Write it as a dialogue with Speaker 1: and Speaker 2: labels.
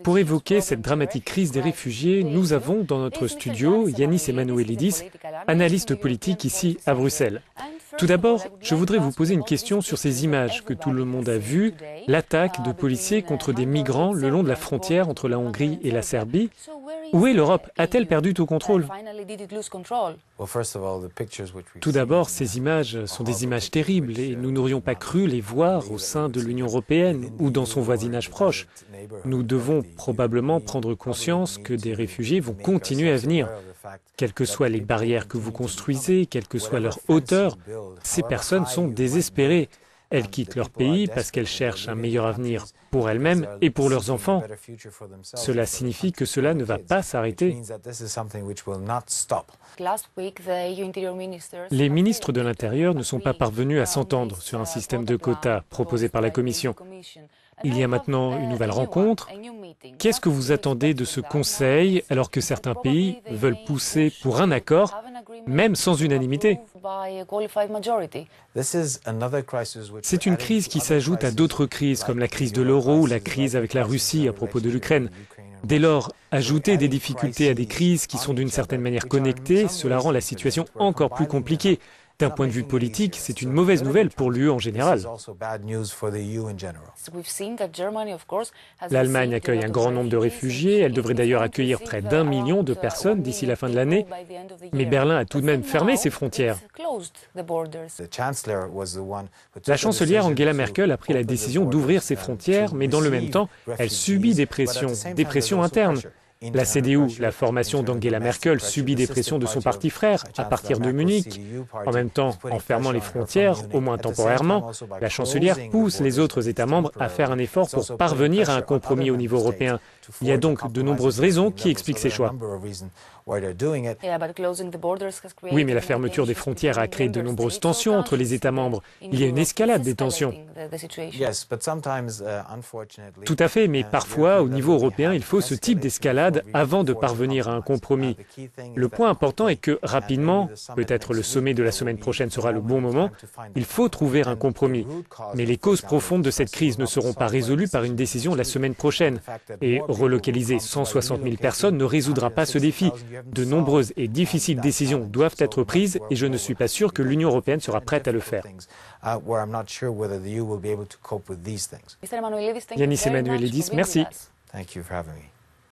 Speaker 1: Pour évoquer cette dramatique crise des réfugiés, nous avons dans notre studio Yanis Emmanuelidis, analyste politique ici à Bruxelles. Tout d'abord, je voudrais vous poser une question sur ces images que tout le monde a vues, l'attaque de policiers contre des migrants le long de la frontière entre la Hongrie et la Serbie. Où est l'Europe? A-t-elle perdu tout contrôle? Tout d'abord, ces images sont des images terribles et nous n'aurions pas cru les voir au sein de l'Union européenne ou dans son voisinage proche. Nous devons probablement prendre conscience que des réfugiés vont continuer à venir. Quelles que soient les barrières que vous construisez, quelle que soit leur hauteur, ces personnes sont désespérées. Elles quittent leur pays parce qu'elles cherchent un meilleur avenir pour elles-mêmes et pour leurs enfants. Cela signifie que cela ne va pas s'arrêter. Les ministres de l'Intérieur ne sont pas parvenus à s'entendre sur un système de quotas proposé par la Commission. Il y a maintenant une nouvelle rencontre. Qu'est-ce que vous attendez de ce Conseil alors que certains pays veulent pousser pour un accord, même sans unanimité? C'est une crise qui s'ajoute à d'autres crises, comme la crise de l'euro ou la crise avec la Russie à propos de l'Ukraine. Dès lors, ajouter des difficultés à des crises qui sont d'une certaine manière connectées, cela rend la situation encore plus compliquée. D'un point de vue politique, c'est une mauvaise nouvelle pour l'UE en général. L'Allemagne accueille un grand nombre de réfugiés. Elle devrait d'ailleurs accueillir près d'1 million de personnes d'ici la fin de l'année. Mais Berlin a tout de même fermé ses frontières. La chancelière Angela Merkel a pris la décision d'ouvrir ses frontières, mais dans le même temps, elle subit des pressions internes. La CDU, la formation d'Angela Merkel, subit des pressions de son parti frère à partir de Munich. En même temps, en fermant les frontières, au moins temporairement, la chancelière pousse les autres États membres à faire un effort pour parvenir à un compromis au niveau européen. Il y a donc de nombreuses raisons qui expliquent ces choix. Oui, mais la fermeture des frontières a créé de nombreuses tensions entre les États membres. Il y a une escalade des tensions. Tout à fait, mais parfois, au niveau européen, il faut ce type d'escalade avant de parvenir à un compromis. Le point important est que, rapidement, peut-être le sommet de la semaine prochaine sera le bon moment, il faut trouver un compromis. Mais les causes profondes de cette crise ne seront pas résolues par une décision la semaine prochaine. Et relocaliser 160 000 personnes ne résoudra pas ce défi. De nombreuses et difficiles décisions doivent être prises et je ne suis pas sûr que l'Union européenne sera prête à le faire. Yanis Emmanuelidis, merci.